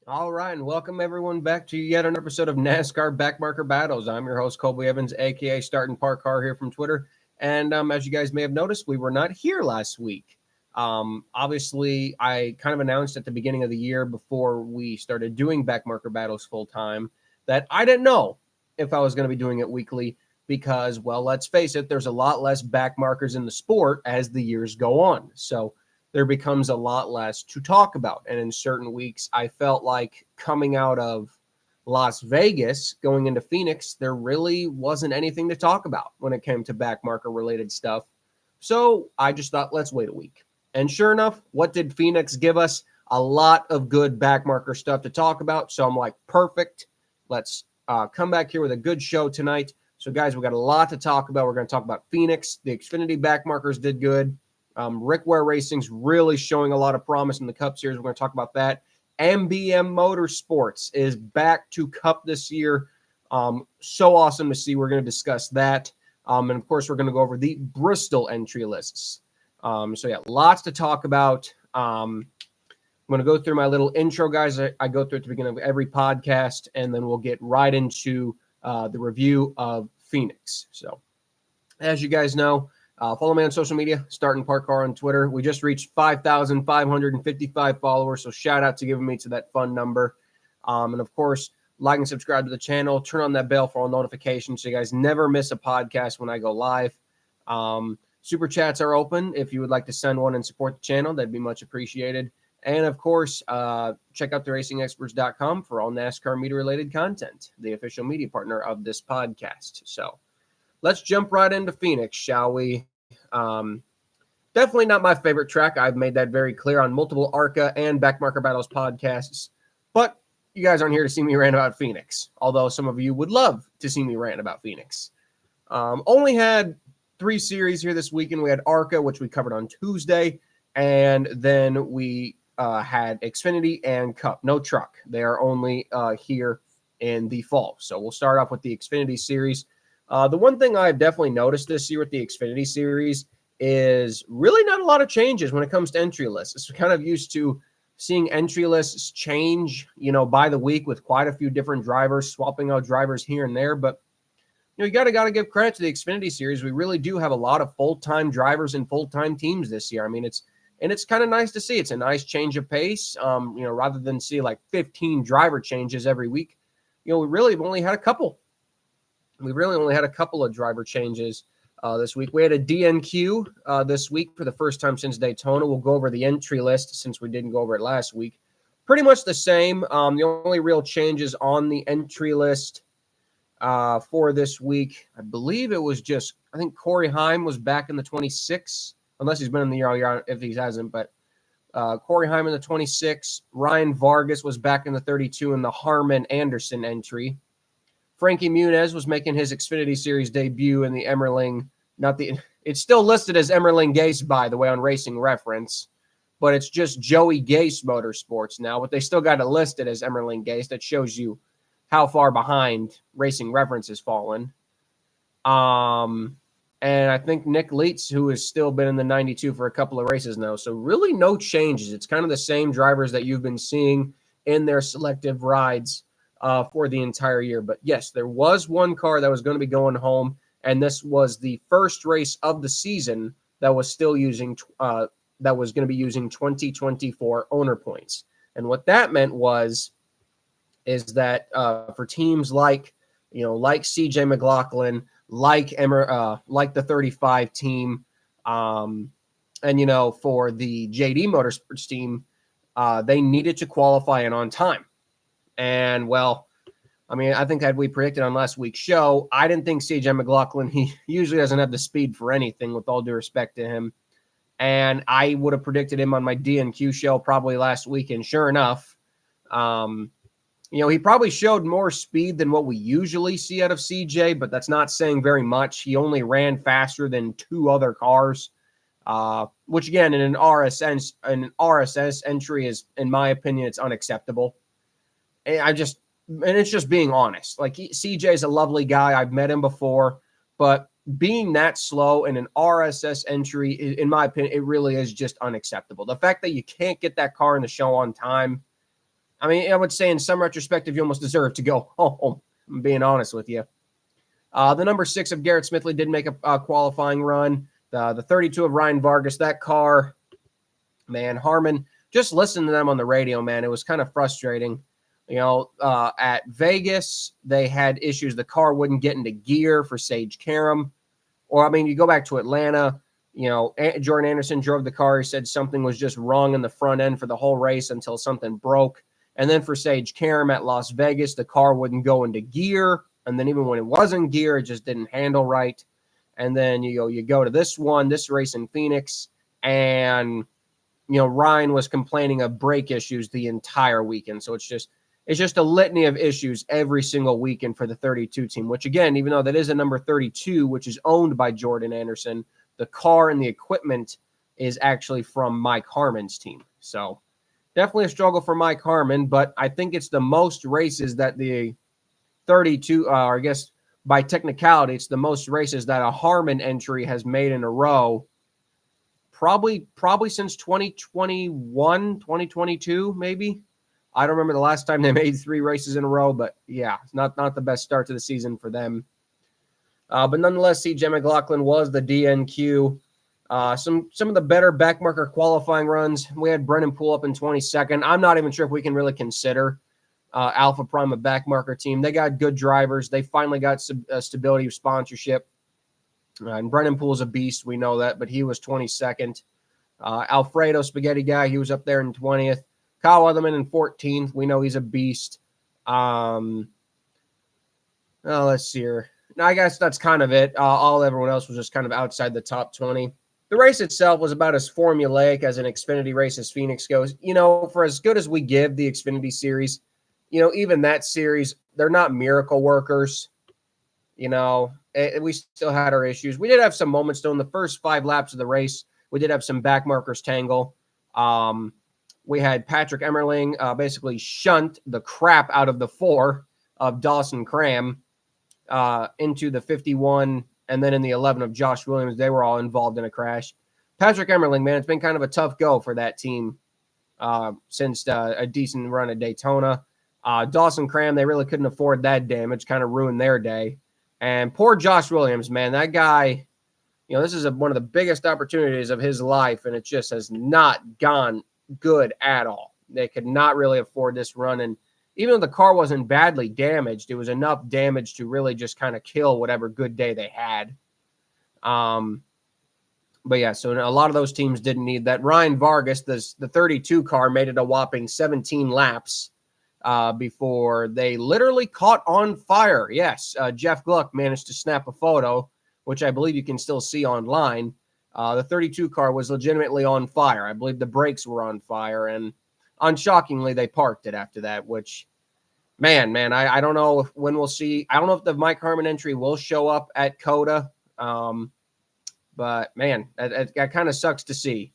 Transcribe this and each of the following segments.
All right, and welcome everyone back to yet another episode of NASCAR Backmarker Battles. I'm your host, Colby Evans, aka Starting Park Car here from Twitter. And as you guys may have noticed, we were not here last week. Obviously, I kind of announced at the beginning of the year before we started doing Backmarker Battles full time that I didn't know if I was going to be doing it weekly because, well, let's face it, there's a lot less backmarkers in the sport as the years go on. So there becomes a lot less to talk about. And in certain weeks, I felt like coming out of Las Vegas, going into Phoenix, there really wasn't anything to talk about when it came to backmarker related stuff. So I just thought, let's wait a week. And sure enough, what did Phoenix give us? A lot of good backmarker stuff to talk about. So I'm like, perfect. Let's come back here with a good show tonight. So guys, we got a lot to talk about. We're going to talk about Phoenix. The Xfinity backmarkers did good. Rick Ware Racing's really showing a lot of promise in the Cup Series. We're going to talk about that. MBM Motorsports is back to Cup this year. So awesome to see. We're going to discuss that. And, of course, we're going to go over the Bristol entry lists. So, yeah, lots to talk about. I'm going to go through my little intro, guys. I go through at the beginning of every podcast, and then we'll get right into the review of Phoenix. So, as you guys know, follow me on social media, Starting Park Car on Twitter. We just reached 5,555 followers, so shout out to giving me to that fun number. And, of course, like and subscribe to the channel. Turn on that bell for all notifications so you guys never miss a podcast when I go live. Super chats are open. If you would like to send one and support the channel, that'd be much appreciated. And, of course, check out theracingexperts.com for all NASCAR media-related content, the official media partner of this podcast. So let's jump right into Phoenix, shall we? Definitely not my favorite track. I've made that very clear on multiple ARCA and Backmarker Battles podcasts. But you guys aren't here to see me rant about Phoenix, although some of you would love to see me rant about Phoenix. Only had 3 series here this weekend. We had ARCA, which we covered on Tuesday, and then we had Xfinity and Cup. No truck. They are only here in the fall. So we'll start off with the Xfinity series. The one thing I've definitely noticed this year with the Xfinity series is really not a lot of changes when it comes to entry lists. We're kind of used to seeing entry lists change, by the week with quite a few different drivers, swapping out drivers here and there. But, you got to give credit to the Xfinity series. We really do have a lot of full-time drivers and full-time teams this year. I mean, it's kind of nice to see. It's a nice change of pace, rather than see like 15 driver changes every week. We really have only had a couple. We really only had a couple of driver changes this week. We had a DNQ this week for the first time since Daytona. We'll go over the entry list since we didn't go over it last week. Pretty much the same. The only real changes on the entry list for this week, I believe it was I think Corey Heim was back in the 26, unless he's been in the year all year, if he hasn't. But Corey Heim in the 26. Ryan Vargas was back in the 32 in the Harmon Anderson entry. Frankie Muniz was making his Xfinity Series debut in the Emmerling. It's still listed as Emmerling Gase, by the way, on Racing Reference, but it's just Joey Gase Motorsports now. But they still got it listed as Emmerling Gase. That shows you how far behind Racing Reference has fallen. And I think Nick Leitz, who has still been in the 92 for a couple of races now. So really no changes. It's kind of the same drivers that you've been seeing in their selective rides for the entire year. But yes, there was one car that was going to be going home, and this was the first race of the season that was still using that was going to be using 2024 owner points. And what that meant is that for teams like CJ McLaughlin, like the 35 team, and for the JD Motorsports team, they needed to qualify and on time. And, well, I mean, I think that we predicted on last week's show, I didn't think CJ McLaughlin, he usually doesn't have the speed for anything, with all due respect to him. And I would have predicted him on my DNQ show probably last week. And sure enough, he probably showed more speed than what we usually see out of CJ, but that's not saying very much. He only ran faster than 2 other cars, which, again, in an RSS entry is, in my opinion, it's unacceptable. And it's just being honest. Like, CJ is a lovely guy. I've met him before, but being that slow in an RSS entry, in my opinion, it really is just unacceptable. The fact that you can't get that car in the show on time, I mean, I would say in some retrospective, you almost deserve to go home. I'm being honest with you. The number 6 of Garrett Smithley did make a qualifying run. The 32 of Ryan Vargas, that car, man, Harmon, just listen to them on the radio, man. It was kind of frustrating. At Vegas, they had issues. The car wouldn't get into gear for Sage Karam. Or, I mean, you go back to Atlanta, Jordan Anderson drove the car. He said something was just wrong in the front end for the whole race until something broke. And then for Sage Karam at Las Vegas, the car wouldn't go into gear. And then even when it was in gear, it just didn't handle right. And then, you go to this race in Phoenix, and, Ryan was complaining of brake issues the entire weekend. So it's just a litany of issues every single weekend for the 32 team, which, again, even though that is a number 32, which is owned by Jordan Anderson, the car and the equipment is actually from Mike Harmon's team. So definitely a struggle for Mike Harmon, but I think it's the most races that the 32, I guess by technicality, it's the most races that a Harmon entry has made in a row, probably since 2021, 2022, maybe. I don't remember the last time they made 3 races in a row, but yeah, it's not the best start to the season for them. But nonetheless, CJ McLaughlin was the DNQ. Some of the better backmarker qualifying runs. We had Brennan Poole up in 22nd. I'm not even sure if we can really consider Alpha Prime a backmarker team. They got good drivers. They finally got stability of sponsorship. And Brennan Poole's a beast. We know that, but he was 22nd. Alfredo Spaghetti Guy, he was up there in 20th. Kyle Weatherman in 14th. We know he's a beast. Let's see here. I guess that's kind of it. Everyone else was just kind of outside the top 20. The race itself was about as formulaic as an Xfinity race as Phoenix goes. For as good as we give the Xfinity series, even that series, they're not miracle workers. We still had our issues. We did have some moments, though, in the first 5 laps of the race. We did have some backmarkers tangle. We had Patrick Emmerling basically shunt the crap out of the 4 of Dawson Cram into the 51, and then in the 11 of Josh Williams. They were all involved in a crash. Patrick Emmerling, man, it's been kind of a tough go for that team since a decent run at Daytona. Dawson Cram, they really couldn't afford that damage, kind of ruined their day. And poor Josh Williams, man, that guy, this is one of the biggest opportunities of his life, and it just has not gone good at all. They could not really afford this run, and even though the car wasn't badly damaged, it was enough damage to really just kind of kill whatever good day they had. But yeah, so a lot of those teams didn't need that. Ryan Vargas, the 32 car, made it a whopping 17 laps before they literally caught on fire. Yes, Jeff Gluck managed to snap a photo, which I believe you can still see online. The 32 car was legitimately on fire. I believe the brakes were on fire, and unshockingly, they parked it after that, which, man, I don't know when we'll see. I don't know if the Mike Harmon entry will show up at COTA, but, man, that kind of sucks to see.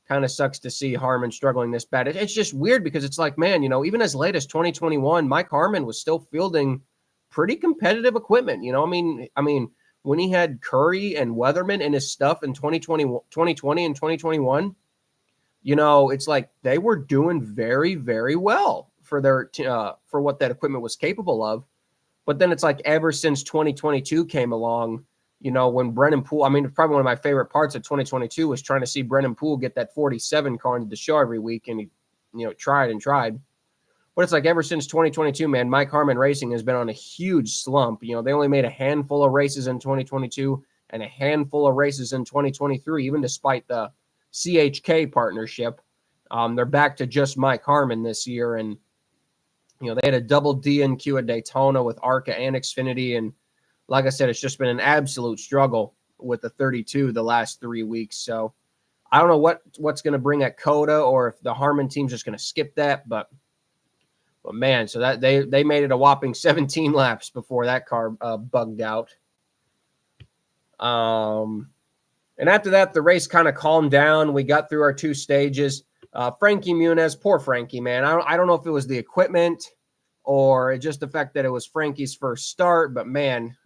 Kind of sucks to see Harmon struggling this bad. It's just weird because it's like, man, even as late as 2021, Mike Harmon was still fielding pretty competitive equipment. I mean, when he had Curry and Weatherman in his stuff in 2020 and 2021, it's like they were doing very, very well for their for what that equipment was capable of. But then it's like ever since 2022 came along, when Brennan Poole, probably one of my favorite parts of 2022 was trying to see Brennan Poole get that 47 car into the show every week, and he, tried. But it's like ever since 2022, man, Mike Harmon Racing has been on a huge slump. They only made a handful of races in 2022 and a handful of races in 2023, even despite the CHK partnership. They're back to just Mike Harmon this year. And, they had a double DNQ at Daytona with ARCA and Xfinity. And like I said, it's just been an absolute struggle with the 32 the last 3 weeks. So I don't know what's going to bring at COTA, or if the Harmon team's just going to skip that. But man, so that they made it a whopping 17 laps before that car bugged out. And after that, the race kind of calmed down. We got through our 2 stages. Frankie Muniz, poor Frankie, man. I don't know if it was the equipment or just the fact that it was Frankie's first start, but man,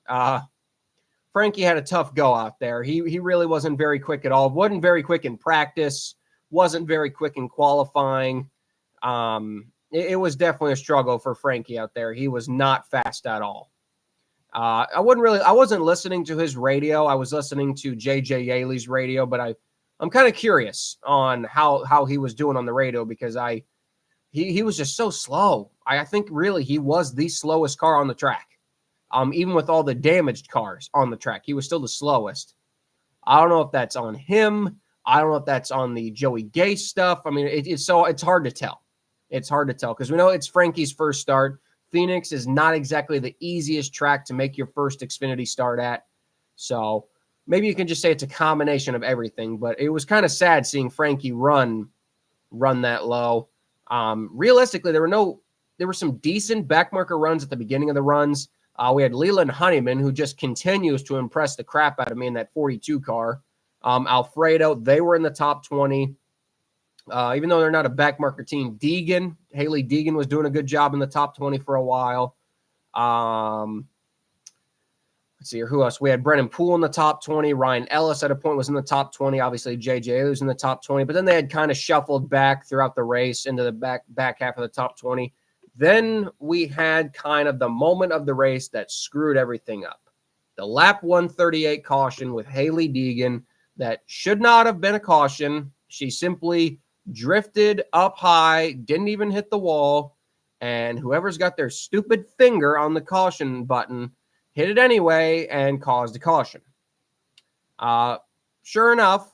Frankie had a tough go out there. He really wasn't very quick at all. Wasn't very quick in practice. Wasn't very quick in qualifying. it was definitely a struggle for Frankie out there. He was not fast at all. I wasn't listening to his radio. I was listening to JJ Yaley's radio, but I'm kind of curious on how he was doing on the radio because he was just so slow. I think really he was the slowest car on the track. Even with all the damaged cars on the track, he was still the slowest. I don't know if that's on him. I don't know if that's on the Joey Gase stuff. I mean, it's hard to tell. It's hard to tell because we know it's Frankie's first start. Phoenix is not exactly the easiest track to make your first Xfinity start at. So maybe you can just say it's a combination of everything, but it was kind of sad seeing Frankie run that low. Realistically, there were some decent backmarker runs at the beginning of the runs. We had Leland Honeyman, who just continues to impress the crap out of me in that 42 car. Alfredo, they were in the top 20. Even though they're not a backmarker team, Haley Deegan was doing a good job in the top 20 for a while. Let's see here. Who else? We had Brennan Poole in the top 20. Ryan Ellis at a point was in the top 20. Obviously, JJ was in the top 20. But then they had kind of shuffled back throughout the race into the back half of the top 20. Then we had kind of the moment of the race that screwed everything up. The lap 138 caution with Haley Deegan that should not have been a caution. She simply drifted up high, didn't even hit the wall, and whoever's got their stupid finger on the caution button hit it anyway and caused a caution. Sure enough,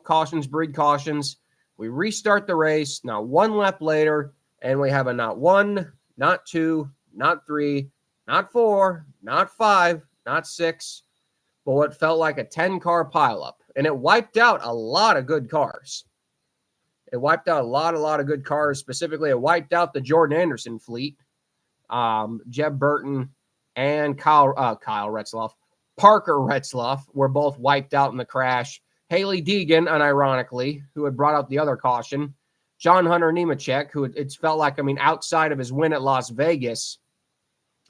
cautions breed cautions. We restart the race. Now, one lap later, and we have a not one, not two, not three, not four, not five, not six, but what felt like a 10-car pileup. And it wiped out a lot of good cars. It wiped out a lot of good cars. Specifically, it wiped out the Jordan Anderson fleet. Jeb Burton and Parker Retzloff were both wiped out in the crash. Haley Deegan, unironically, who had brought out the other caution. John Hunter Nemechek, who it's felt like, outside of his win at Las Vegas,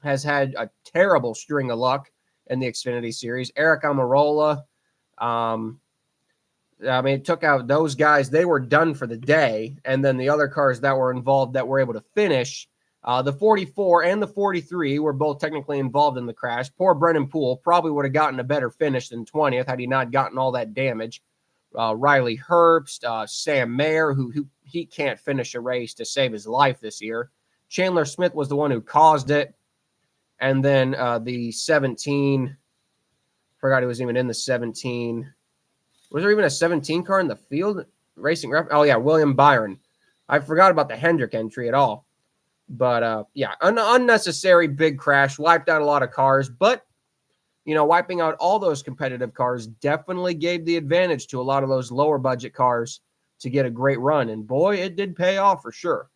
has had a terrible string of luck in the Xfinity Series. Eric Almirola, it took out those guys. They were done for the day. And then the other cars that were involved that were able to finish, the 44 and the 43 were both technically involved in the crash. Poor Brennan Poole probably would have gotten a better finish than 20th had he not gotten all that damage. Riley Herbst, Sam Mayer, who he can't finish a race to save his life this year. Chandler Smith was the one who caused it. And then the 17, forgot he was even in the 17. Was there even a 17 car in the field? Racing ref? Oh, yeah, William Byron. I forgot about the Hendrick entry at all. But, an unnecessary big crash, wiped out a lot of cars. But, wiping out all those competitive cars definitely gave the advantage to a lot of those lower budget cars to get a great run. And, boy, it did pay off for sure.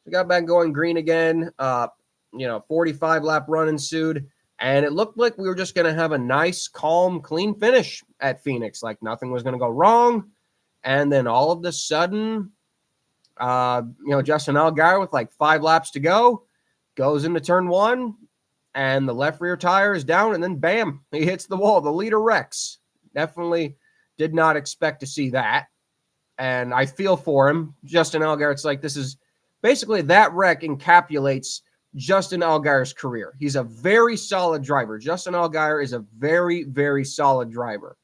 We got back going green again. 45-lap run ensued. And it looked like we were just going to have a nice, calm, clean finish at Phoenix. Like nothing was going to go wrong. And then all of a sudden, Justin Allgaier with like 5 laps to go goes into turn 1 and the left rear tire is down. And then bam, he hits the wall. The leader wrecks. Definitely did not expect to see that. And I feel for him. Justin Allgaier, it's like this is basically that wreck encapsulates Justin Allgaier's career. He's a very solid driver. Justin Allgaier is a very, very solid driver.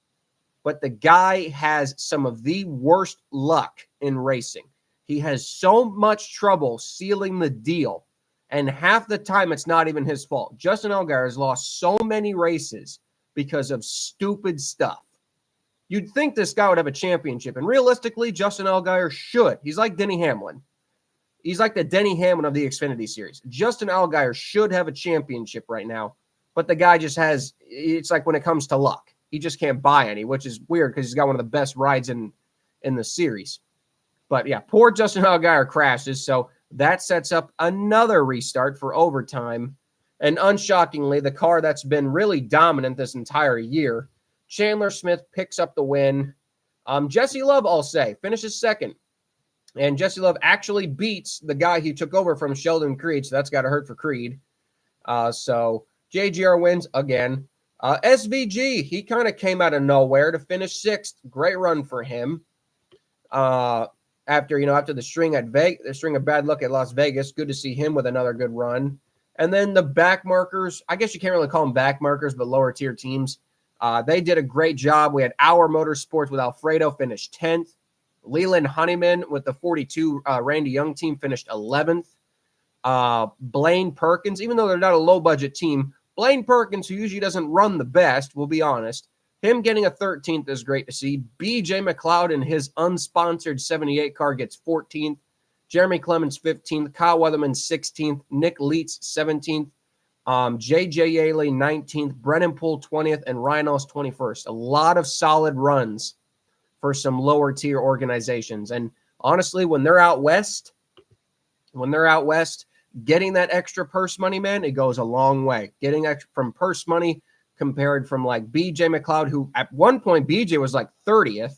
But the guy has some of the worst luck in racing. He has so much trouble sealing the deal. And half the time, it's not even his fault. Justin Allgaier has lost so many races because of stupid stuff. You'd think this guy would have a championship. And realistically, Justin Allgaier should. He's like Denny Hamlin. He's like the Denny Hamlin of the Xfinity Series. Justin Allgaier should have a championship right now, but the guy just has, it's like when it comes to luck, he just can't buy any, which is weird because he's got one of the best rides in the series. But yeah, poor Justin Allgaier crashes, so that sets up another restart for overtime. And unshockingly, the car that's been really dominant this entire year, Chandler Smith picks up the win. Jesse Love, I'll say, finishes second. And Jesse Love actually beats the guy he took over from Sheldon Creed, so that's got to hurt for Creed. So JGR wins again. SVG, he kind of came out of nowhere to finish 6th. Great run for him. after the string of bad luck at Las Vegas. Good to see him with another good run. And then the Backmarkers, I guess you can't really call them Backmarkers, but lower tier teams. They did a great job. We had Our Motorsports with Alfredo finished 10th. Leland Honeyman with the 42 Randy Young team finished 11th. Blaine Perkins, even though they're not a low-budget team, Blaine Perkins, who usually doesn't run the best, we'll be honest, him getting a 13th is great to see. BJ McLeod in his unsponsored 78 car gets 14th. Jeremy Clemens 15th. Kyle Weatherman 16th. Nick Leitz 17th. JJ Yaley 19th. Brennan Poole 20th. And Ryan Ellis 21st. A lot of solid runs for some lower tier organizations. And honestly, when they're out west, getting that extra purse money, man, it goes a long way. Getting extra from purse money compared from like BJ McLeod, who at one point BJ was like 30th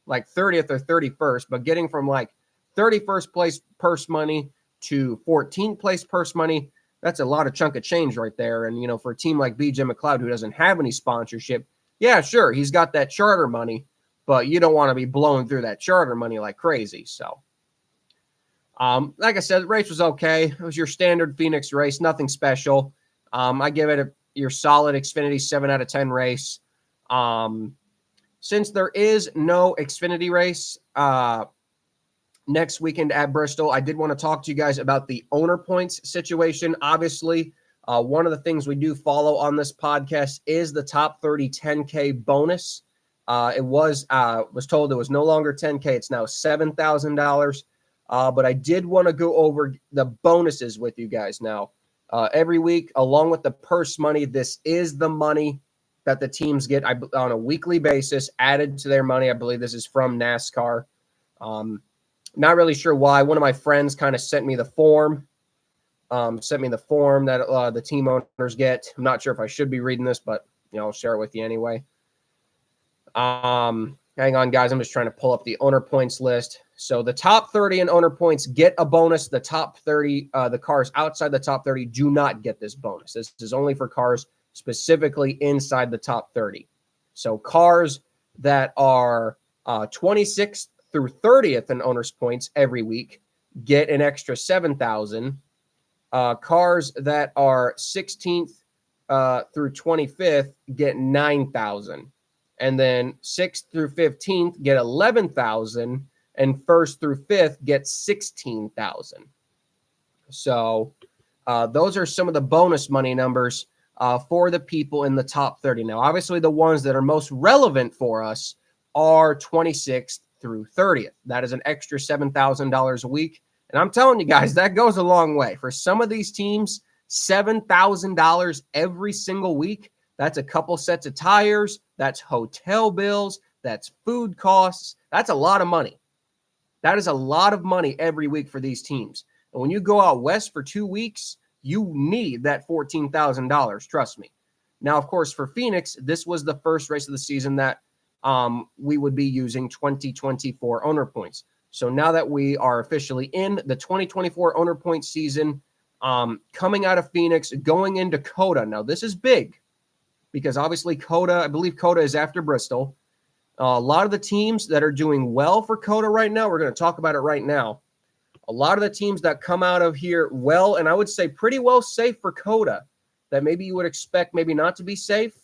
or 31st, but getting from like 31st place purse money to 14th place purse money, that's a lot of chunk of change right there. And, for a team like BJ McLeod, who doesn't have any sponsorship, yeah, sure, he's got that charter money, but you don't want to be blowing through that charter money like crazy. So, like I said, the race was okay. It was your standard Phoenix race, nothing special. I give it your solid Xfinity 7 out of 10 race. Since there is no Xfinity race next weekend at Bristol, I did want to talk to you guys about the owner points situation. Obviously, one of the things we do follow on this podcast is the top 30 10K bonus. It was told it was no longer 10K. It's now $7,000. But I did want to go over the bonuses with you guys now. Every week, along with the purse money, this is the money that the teams get on a weekly basis added to their money. I believe this is from NASCAR. Not really sure why. One of my friends kind of sent me the form that the team owners get. I'm not sure if I should be reading this, but I'll share it with you anyway. Hang on, guys. I'm just trying to pull up the owner points list. So the top 30 in owner points get a bonus. The top 30, the cars outside the top 30 do not get this bonus. This is only for cars specifically inside the top 30. So cars that are 26th through 30th in owners points every week get an extra 7,000. Cars that are 16th through 25th get 9,000. And then 6th through 15th get 11,000, and 1st through 5th get 16,000. So those are some of the bonus money numbers for the people in the top 30. Now, obviously, the ones that are most relevant for us are 26th through 30th. That is an extra $7,000 a week. And I'm telling you guys, that goes a long way. For some of these teams, $7,000 every single week. That's a couple sets of tires. That's hotel bills. That's food costs. That's a lot of money. That is a lot of money every week for these teams. And when you go out west for 2 weeks, you need that $14,000. Trust me. Now, of course, for Phoenix, this was the first race of the season that we would be using 2024 owner points. So now that we are officially in the 2024 owner point season, coming out of Phoenix, going into COTA. Now, this is big, because obviously COTA, I believe COTA is after Bristol. A lot of the teams that are doing well for COTA right now, we're going to talk about it right now. A lot of the teams that come out of here well, and I would say pretty well safe for COTA, that maybe you would expect maybe not to be safe.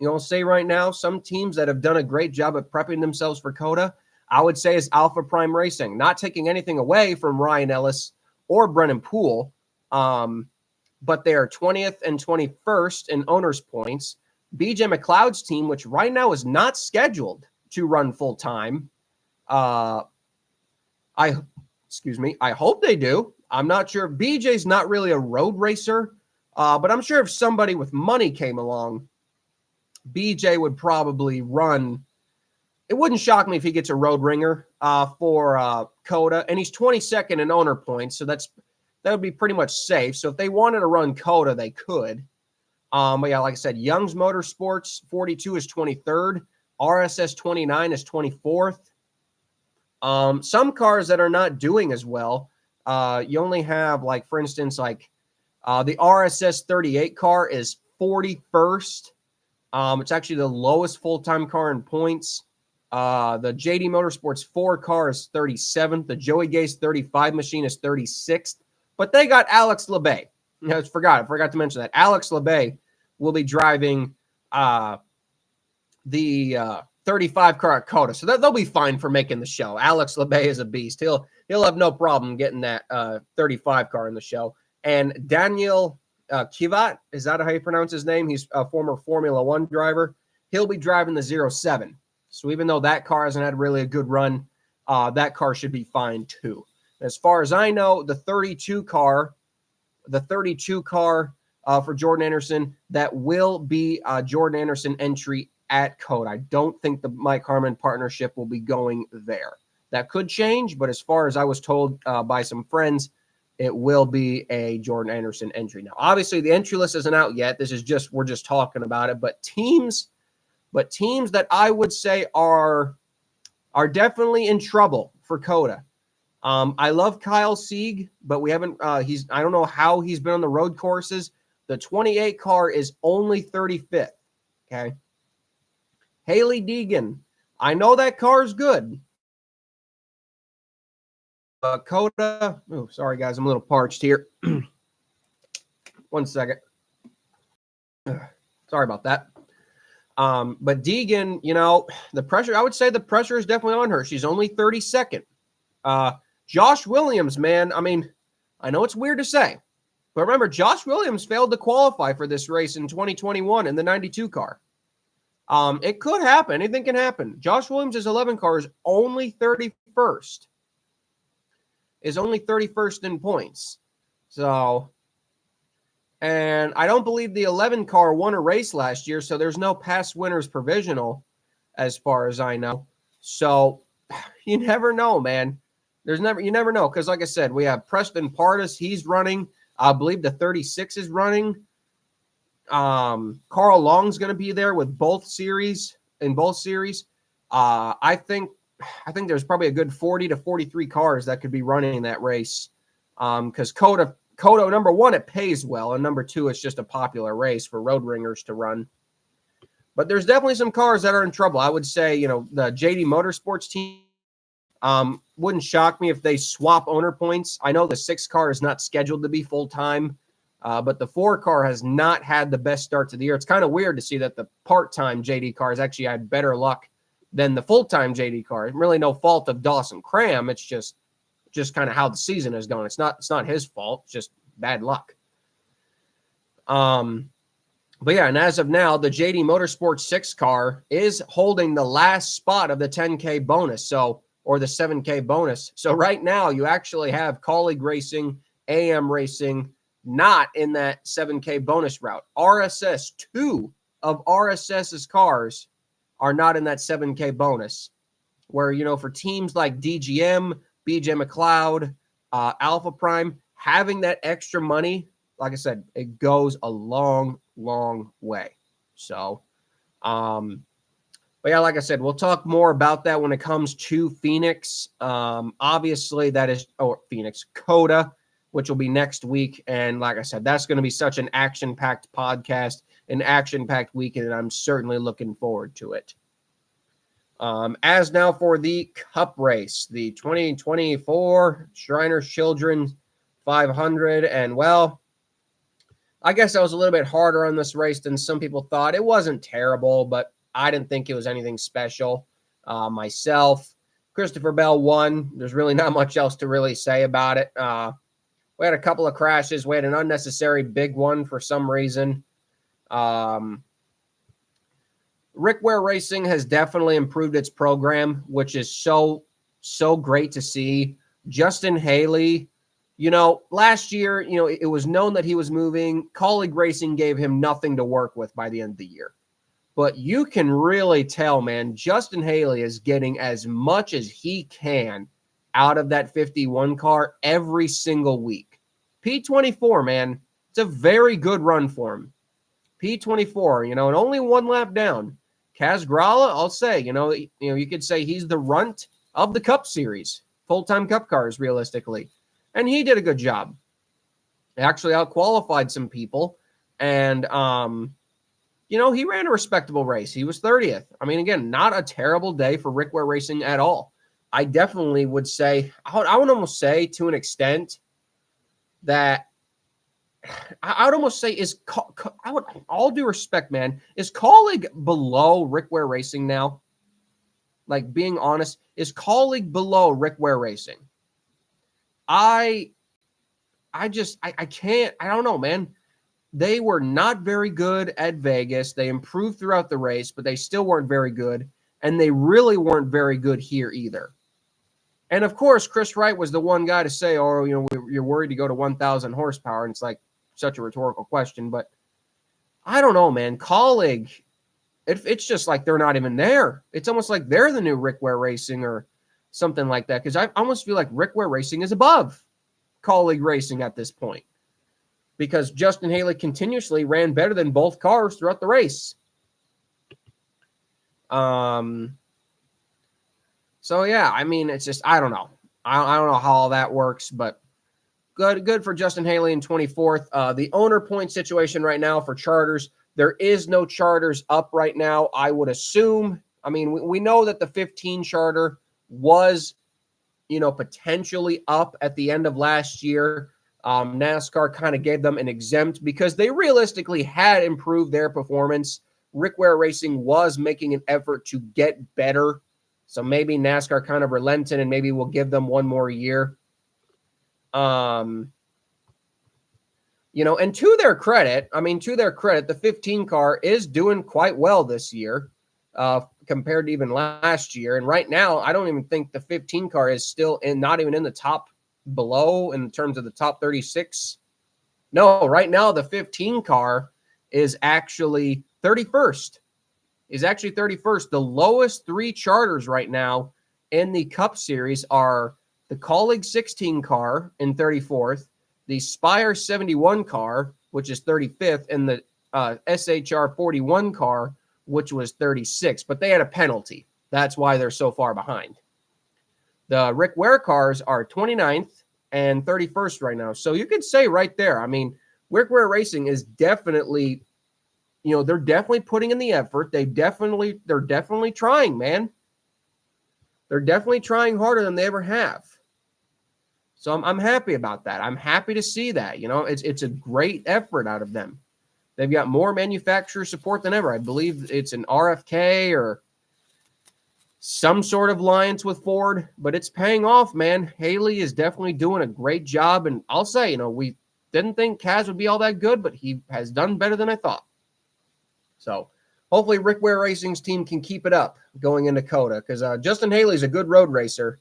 I'll say right now, some teams that have done a great job at prepping themselves for COTA, I would say is Alpha Prime Racing. Not taking anything away from Ryan Ellis or Brennan Poole, but they are 20th and 21st in owners points. BJ McLeod's team, which right now is not scheduled to run full time. I hope they do. I'm not sure. BJ's not really a road racer, but I'm sure if somebody with money came along, BJ would probably run. It wouldn't shock me if he gets a road ringer for COTA, and he's 22nd in owner points, so that would be pretty much safe. So if they wanted to run COTA, they could. But yeah, like I said, Young's Motorsports 42 is 23rd. RSS 29 is 24th. Some cars that are not doing as well, you only have, like, for instance, like the RSS 38 car is 41st. It's actually the lowest full-time car in points. The JD Motorsports 4 car is 37th. The Joey Gase 35 machine is 36th. But they got Alex LeBay. I forgot to mention that. Alex LeBay will be driving the 35 car at COTA. So they'll be fine for making the show. Alex LeBay is a beast. He'll have no problem getting that 35 car in the show. And Daniel Kivat, is that how you pronounce his name? He's a former Formula One driver. He'll be driving the 07. So even though that car hasn't had really a good run, that car should be fine too. As far as I know, the 32 car for Jordan Anderson, that will be a Jordan Anderson entry at COTA. I don't think the Mike Harmon partnership will be going there. That could change, but as far as I was told by some friends, it will be a Jordan Anderson entry. Now, obviously, the entry list isn't out yet. We're just talking about it. But teams that I would say are definitely in trouble for COTA. I love Kyle Sieg, but we haven't. I don't know how he's been on the road courses. The 28 car is only 35th. Okay. Haley Deegan, I know that car is good. COTA. Oh, sorry guys, I'm a little parched here. 1 second. Sorry about that. But Deegan, the pressure. I would say the pressure is definitely on her. She's only 32nd. Josh Williams, man. I mean, I know it's weird to say, but remember, Josh Williams failed to qualify for this race in 2021 in the 92 car. It could happen. Anything can happen. Josh Williams' 11 car is only 31st. Is only 31st in points. So, and I don't believe the 11 car won a race last year, so there's no past winners provisional as far as I know. So, you never know, man. You never know, because like I said, we have Preston Pardus. He's running. I believe the 36 is running. Carl Long's going to be there with both series. I think there's probably a good 40 to 43 cars that could be running that race. Because COTA, number one, it pays well, and number two, it's just a popular race for road ringers to run. But there's definitely some cars that are in trouble. I would say, the JD Motorsports team. Wouldn't shock me if they swap owner points. I know the 6 car is not scheduled to be full-time, but the 4 car has not had the best start to the year. It's kind of weird to see that the part-time JD car has actually had better luck than the full-time JD car. Really no fault of Dawson Cram. It's just kind of how the season is going. It's not his fault. It's just bad luck. But yeah, and as of now, the JD Motorsports 6 car is holding the last spot of the 10K bonus. Or the 7K bonus. So right now, you actually have Colleague Racing, AM Racing, not in that 7K bonus route. RSS, 2 of RSS's cars are not in that 7K bonus. Where, for teams like DGM, BJ McLeod, Alpha Prime, having that extra money, like I said, it goes a long, long way. So, but yeah, like I said, we'll talk more about that when it comes to Phoenix. Obviously, that is Phoenix, COTA, which will be next week. And like I said, that's going to be such an action-packed podcast, an action-packed weekend, and I'm certainly looking forward to it. As now for the Cup race, the 2024 Shriners Children 500. And well, I guess I was a little bit harder on this race than some people thought. It wasn't terrible, but I didn't think it was anything special myself. Christopher Bell won. There's really not much else to really say about it. We had a couple of crashes. We had an unnecessary big one for some reason. Rick Ware Racing has definitely improved its program, which is so great to see. Justin Haley, last year, it was known that he was moving. Colleague Racing gave him nothing to work with by the end of the year. But you can really tell, man, Justin Haley is getting as much as he can out of that 51 car every single week. P24, man, it's a very good run for him. P24, and only 1 lap down. Kaz Grala, I'll say, you could say he's the runt of the Cup Series, full-time Cup cars, realistically. And he did a good job. He actually out-qualified some people. And, he ran a respectable race. He was 30th. I mean, again, not a terrible day for Rick Ware Racing at all. I definitely would say, I would almost say to an extent that I would almost say all due respect, man, is Colleague below Rick Ware Racing now? Like, being honest, is Colleague below Rick Ware Racing? I can't, I don't know, man. They were not very good at Vegas. They improved throughout the race, but they still weren't very good. And they really weren't very good here either. And of course, Chris Wright was the one guy to say, oh, you're worried to go to 1,000 horsepower. And it's like such a rhetorical question. But I don't know, man. Colleague, it's just like they're not even there. It's almost like they're the new Rick Ware Racing or something like that. Because I almost feel like Rick Ware Racing is above Colleague Racing at this point, because Justin Haley continuously ran better than both cars throughout the race. So yeah, I mean, it's just, I don't know. I don't know how all that works, but good for Justin Haley in 24th. The owner point situation right now for charters, there is no charters up right now. I would assume, I mean, we know that the 15 charter was, potentially up at the end of last year. NASCAR kind of gave them an exempt because they realistically had improved their performance. Rick Ware Racing was making an effort to get better. So maybe NASCAR kind of relented and maybe we'll give them one more year. And to their credit, the 15 car is doing quite well this year compared to even last year. And right now, I don't even think the 15 car is still not even in the top below in terms of the top 36. No, right now the 15 car is actually 31st. The lowest three charters right now in the Cup Series are the Colleague 16 car in 34th, the Spire 71 car, which is 35th, and the SHR 41 car, which was 36th. But they had a penalty. That's why they're so far behind. The Rick Ware cars are 29th and 31st right now. So you could say right there, I mean, Rick Ware Racing is definitely, they're definitely putting in the effort. They're definitely trying, man. They're definitely trying harder than they ever have. So I'm happy about that. I'm happy to see that. It's a great effort out of them. They've got more manufacturer support than ever. I believe it's an RFK or some sort of alliance with Ford, but it's paying off, man. Haley is definitely doing a great job. And I'll say, we didn't think Kaz would be all that good, but he has done better than I thought. So hopefully Rick Ware Racing's team can keep it up going into COTA, because Justin Haley's a good road racer.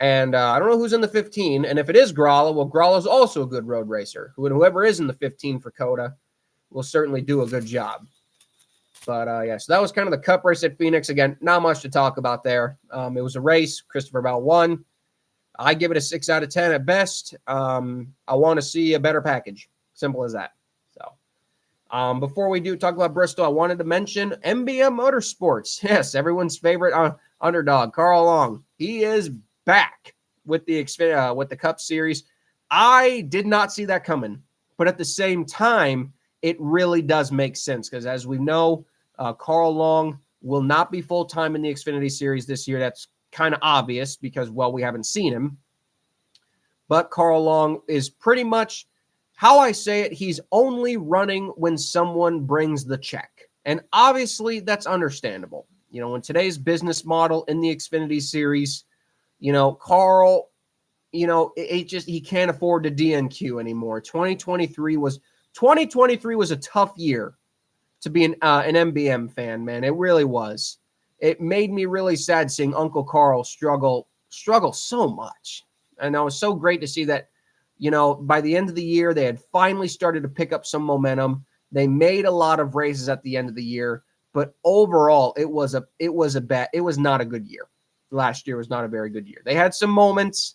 And I don't know who's in the 15. And if it is Gralla, well, Gralla's also a good road racer. Whoever is in the 15 for COTA will certainly do a good job. But, so that was kind of the Cup race at Phoenix. Again, not much to talk about there. It was a race. Christopher Bell won. I give it a 6 out of 10 at best. I want to see a better package. Simple as that. So, before we do talk about Bristol, I wanted to mention MBM Motorsports. Yes, everyone's favorite underdog, Carl Long. He is back with the Cup Series. I did not see that coming, but at the same time, it really does make sense because, as we know, Carl Long will not be full-time in the Xfinity Series this year. That's kind of obvious because, well, we haven't seen him. But Carl Long is pretty much, how I say it, he's only running when someone brings the check. And obviously, that's understandable. In today's business model in the Xfinity Series, Carl, he can't afford to DNQ anymore. 2023 was a tough year to be an MBM fan, man. It really was. It made me really sad seeing Uncle Carl struggle so much. And it was so great to see that, by the end of the year, they had finally started to pick up some momentum. They made a lot of races at the end of the year, but overall, it was not a good year. Last year was not a very good year. They had some moments,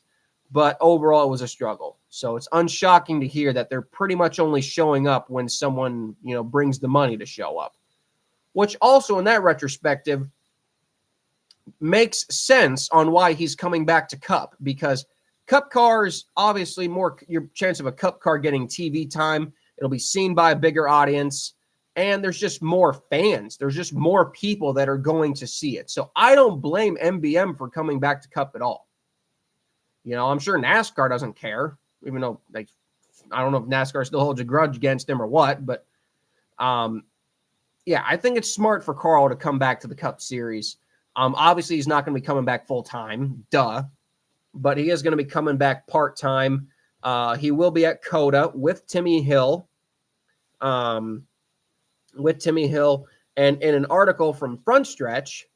but overall, it was a struggle. So it's unshocking to hear that they're pretty much only showing up when someone, brings the money to show up, which also in that retrospective makes sense on why he's coming back to Cup, because Cup cars, obviously your chance of a Cup car getting TV time. It'll be seen by a bigger audience. and there's just more fans. There's just more people that are going to see it. So I don't blame MBM for coming back to Cup at all. I'm sure NASCAR doesn't care, even though I don't know if NASCAR still holds a grudge against him or what, but yeah, I think it's smart for Carl to come back to the Cup Series. Obviously, he's not going to be coming back full-time, but he is going to be coming back part-time. He will be at COTA with Timmy Hill. And in an article from Front Stretch,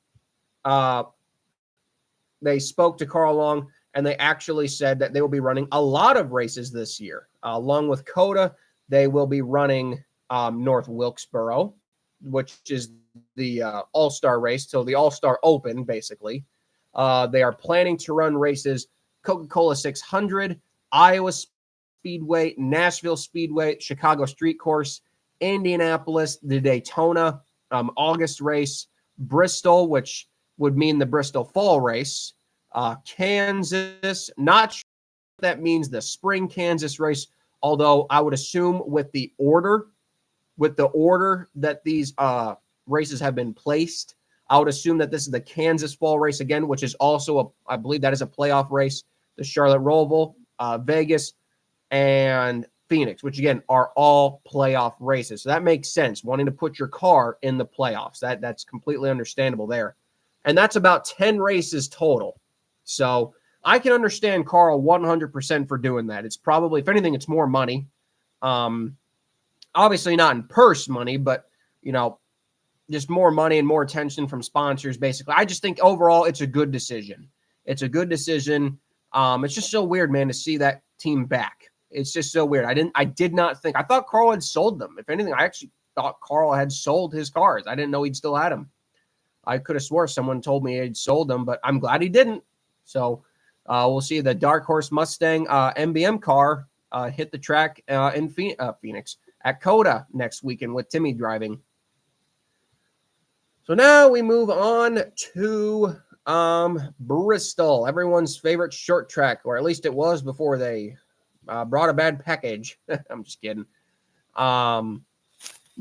they spoke to Carl Long, and they actually said that they will be running a lot of races this year. Along with COTA, they will be running North Wilkesboro, which is the All-Star race, so the All-Star Open, basically. They are planning to run races Coca-Cola 600, Iowa Speedway, Nashville Speedway, Chicago Street Course, Indianapolis, the Daytona August race, Bristol, which would mean the Bristol Fall race, Kansas, not sure if that means the Spring Kansas race, although I would assume with the order that these races have been placed, I would assume that this is the Kansas Fall race again, which is also, I believe that is a playoff race, the Charlotte Roval, Vegas, and Phoenix, which again are all playoff races. So that makes sense, wanting to put your car in the playoffs. That's completely understandable there. And that's about 10 races total. So I can understand Carl 100% for doing that. It's probably, if anything, it's more money. Obviously not in purse money, but, just more money and more attention from sponsors, basically. I just think overall it's a good decision. It's a good decision. It's just so weird, man, to see that team back. It's just so weird. I did not think, I thought Carl had sold them. If anything, I actually thought Carl had sold his cars. I didn't know he'd still had them. I could have swore someone told me he'd sold them, but I'm glad he didn't. So we'll see the Dark Horse Mustang MBM car hit the track in Phoenix at COTA next weekend with Timmy driving. So now we move on to Bristol, everyone's favorite short track, or at least it was before they brought a bad package. I'm just kidding.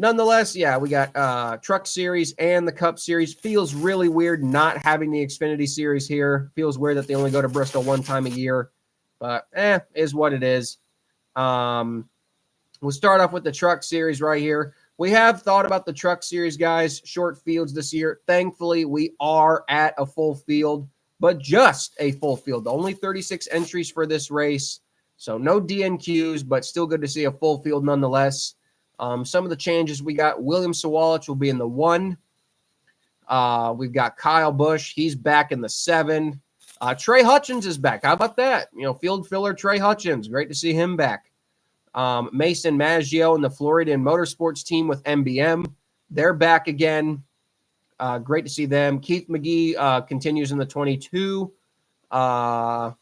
Nonetheless, yeah, we got Truck Series and the Cup Series. Feels really weird not having the Xfinity Series here. Feels weird that they only go to Bristol one time a year, but is what it is. We'll start off with the Truck Series right here. We have thought about the Truck Series, guys, short fields this year. Thankfully, we are at a full field, but just a full field. Only 36 entries for this race, so no DNQs, but still good to see a full field nonetheless. Some of the changes we got, William Sawalich will be in the 1. We've got Kyle Busch. He's back in the 7. Trey Hutchins is back. How about that? Field filler Trey Hutchins. Great to see him back. Mason Maggio and the Floridian Motorsports team with MBM. They're back again. Great to see them. Keith McGee continues in the 22. Caden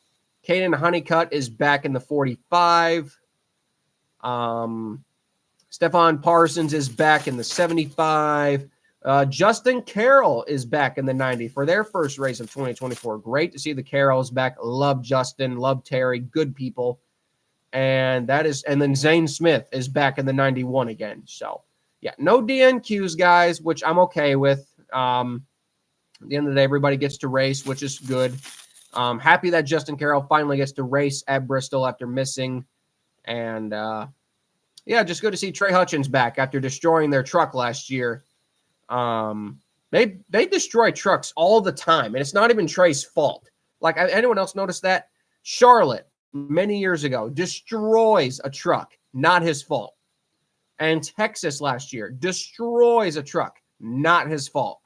Honeycutt is back in the 45. Stefan Parsons is back in the 75. Justin Carroll is back in the 90 for their first race of 2024. Great to see the Carrolls back. Love Justin, love Terry, good people. And then Zane Smith is back in the 91 again. So, yeah, no DNQs, guys, which I'm okay with. At the end of the day, everybody gets to race, which is good. Happy that Justin Carroll finally gets to race at Bristol after missing. And, yeah, just good to see Trey Hutchins back after destroying their truck last year. They destroy trucks all the time, and it's not even Trey's fault. Like, anyone else notice that? Charlotte, many years ago, destroys a truck, not his fault. And Texas last year destroys a truck, not his fault.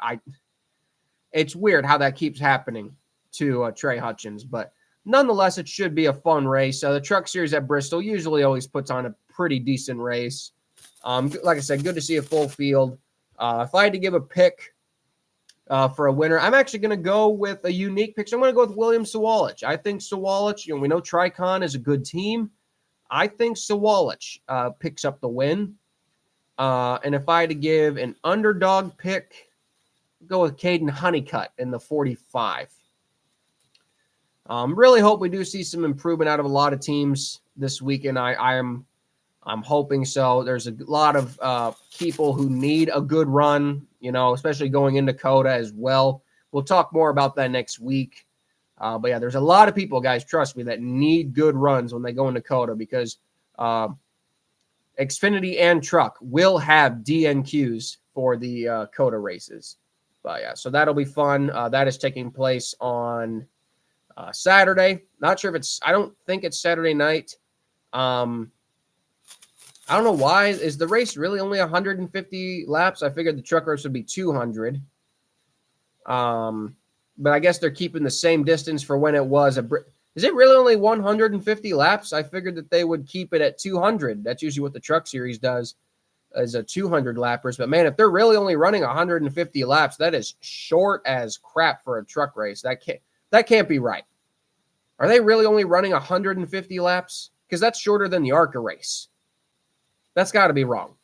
It's weird how that keeps happening to Trey Hutchins, but nonetheless, it should be a fun race. The Truck Series at Bristol usually always puts on a pretty decent race. Like I said, good to see a full field. If I had to give a pick for a winner, I'm actually going to go with a unique pick. So I'm going to go with William Sawalich. I think Sawalich, we know Tricon is a good team. I think Sawalich picks up the win. And if I had to give an underdog pick, I'll go with Caden Honeycutt in the 45. Really hope we do see some improvement out of a lot of teams this weekend. I am I'm hoping so. There's a lot of people who need a good run, you know, especially going into COTA as well. We'll talk more about that next week. But yeah, there's a lot of people, guys, trust me, that need good runs when they go into COTA because Xfinity and Truck will have DNQs for the COTA races. But yeah, so that'll be fun. That is taking place on Saturday. Not sure if I don't think it's Saturday night. I don't know why. Is the race really only 150 laps? I figured the truck race would be 200. But I guess they're keeping the same distance for when it was is it really only 150 laps? I figured that they would keep it at 200. That's usually what the truck series does, is a 200 lappers. But man, if they're really only running 150 laps, that is short as crap for a truck race. That can't be right. Are they really only running 150 laps? Because that's shorter than the ARCA race. That's got to be wrong.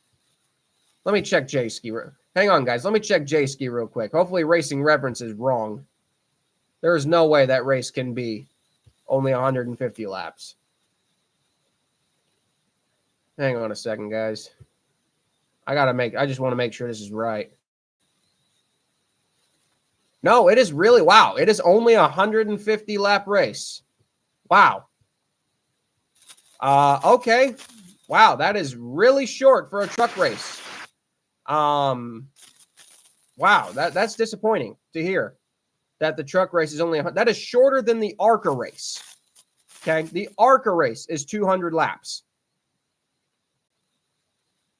Let me check J-Ski. Hang on, guys. Let me check J-Ski real quick. Hopefully Racing Reference is wrong. There is no way that race can be only 150 laps. Hang on a second, guys. I just want to make sure this is right. No, it is really, wow. It is only a 150 lap race. Wow. Okay. Wow, that is really short for a truck race. Wow, that's disappointing to hear that the truck race is only, that is shorter than the ARCA race. Okay, the ARCA race is 200 laps.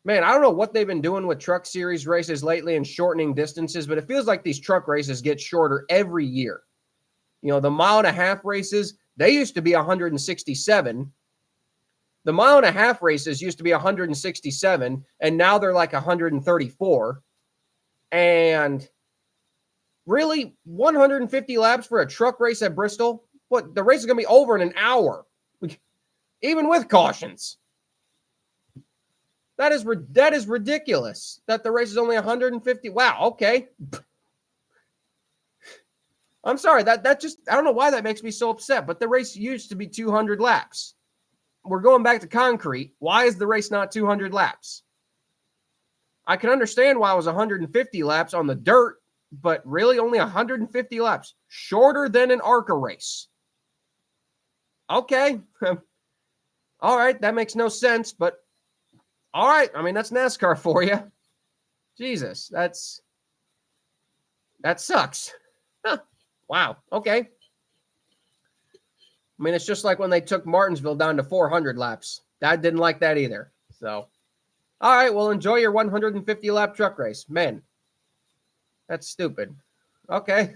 Man, I don't know what they've been doing with truck series races lately and shortening distances, but it feels like these truck races get shorter every year. You know, the mile-and-a-half races, they used to be 167. The mile-and-a-half races used to be 167, and now they're like 134. And really, 150 laps for a truck race at Bristol? What? The race is going to be over in an hour, even with cautions. That is ridiculous that the race is only 150. Wow, okay. I'm sorry, that just, I don't know why that makes me so upset, but the race used to be 200 laps. We're going back to concrete. Why is the race not 200 laps? I can understand why it was 150 laps on the dirt, but really only 150 laps. Shorter than an ARCA race. Okay. All right, that makes no sense, but all right. I mean, that's NASCAR for you. Jesus, that sucks. Huh. Wow. Okay. I mean, it's just like when they took Martinsville down to 400 laps. I didn't like that either. So, all right, well, enjoy your 150 lap truck race. Man, that's stupid. Okay.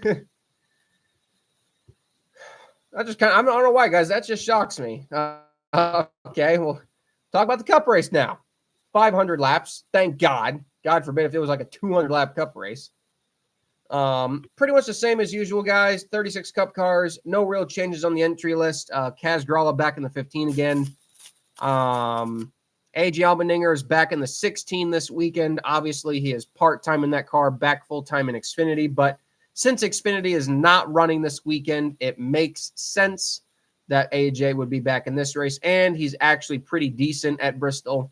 I don't know why, guys. That just shocks me. Okay, well, talk about the Cup race now. 500 laps. Thank God. God forbid if it was like a 200 lap Cup race. Pretty much the same as usual, guys. 36 Cup cars. No real changes on the entry list. Kaz Grala back in the 15 again. AJ Allmendinger is back in the 16 this weekend. Obviously, he is part-time in that car, back full-time in Xfinity. But since Xfinity is not running this weekend, it makes sense that AJ would be back in this race. And he's actually pretty decent at Bristol.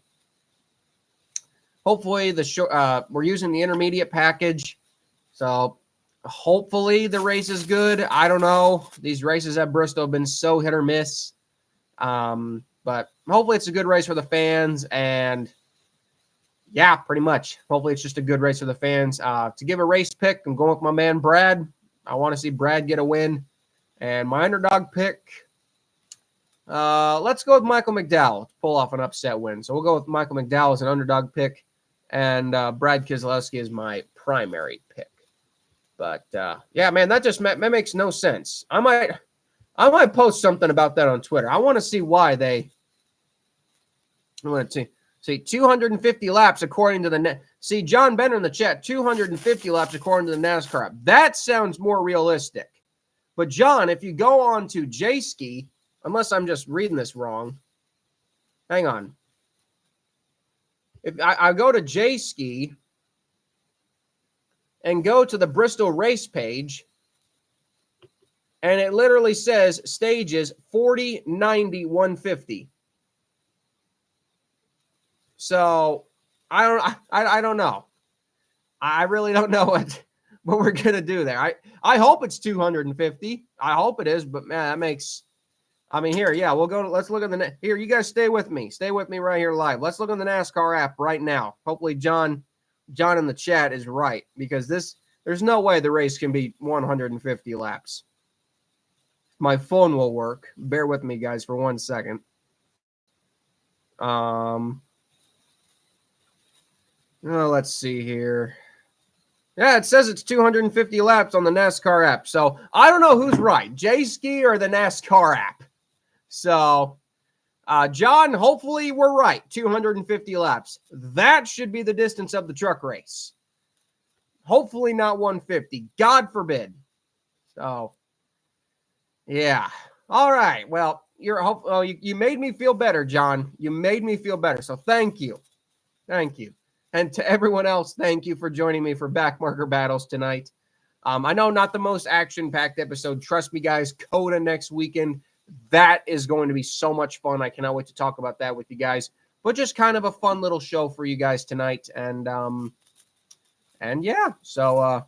Hopefully, we're using the intermediate package. So hopefully the race is good. I don't know. These races at Bristol have been so hit or miss. But hopefully it's a good race for the fans. And yeah, pretty much. Hopefully it's just a good race for the fans. To give a race pick, I'm going with my man Brad. I want to see Brad get a win. And my underdog pick, let's go with Michael McDowell to pull off an upset win. So we'll go with Michael McDowell as an underdog pick. And Brad Keselowski is my primary pick. But yeah, man, that makes no sense. I might post something about that on Twitter. I want to see why they. I want to see 250 laps according to the see John Benner in the chat. 250 laps according to the NASCAR app. That sounds more realistic. But John, if you go on to J-Ski, unless I'm just reading this wrong, hang on. If I go to J-Ski and go to the Bristol race page, and it literally says stages 40, 90, 150. So I don't know. I really don't know what we're gonna do there. I hope it's 250. I hope it is, but man, that makes. I mean, here, yeah, we'll go. Let's look at here. You guys stay with me. Stay with me right here live. Let's look on the NASCAR app right now. Hopefully, John in the chat is right, because there's no way the race can be 150 laps. My phone will work. Bear with me, guys, for 1 second. Let's see here. Yeah, it says it's 250 laps on the NASCAR app. So I don't know who's right, J-Ski or the NASCAR app. So, John, hopefully we're right. 250 laps. That should be the distance of the truck race. Hopefully not 150. God forbid. So, yeah. All right. Well, you made me feel better, John. You made me feel better. So thank you. Thank you. And to everyone else, thank you for joining me for Backmarker Battles tonight. I know not the most action-packed episode. Trust me, guys, CODA next weekend. That is going to be so much fun. I cannot wait to talk about that with you guys. But just kind of a fun little show for you guys tonight. And yeah, so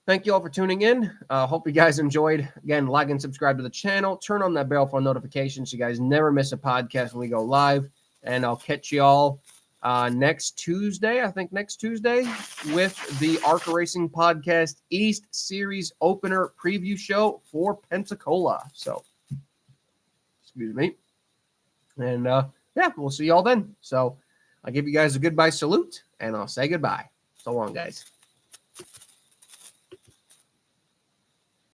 thank you all for tuning in. Hope you guys enjoyed. Again, like and subscribe to the channel. Turn on that bell for notifications so you guys never miss a podcast when we go live. And I'll catch you all next Tuesday, with the ARCA Racing Podcast East Series Opener Preview Show for Pensacola. So, excuse me. And, yeah, we'll see y'all then. So, I'll give you guys a goodbye salute, and I'll say goodbye. So long, guys.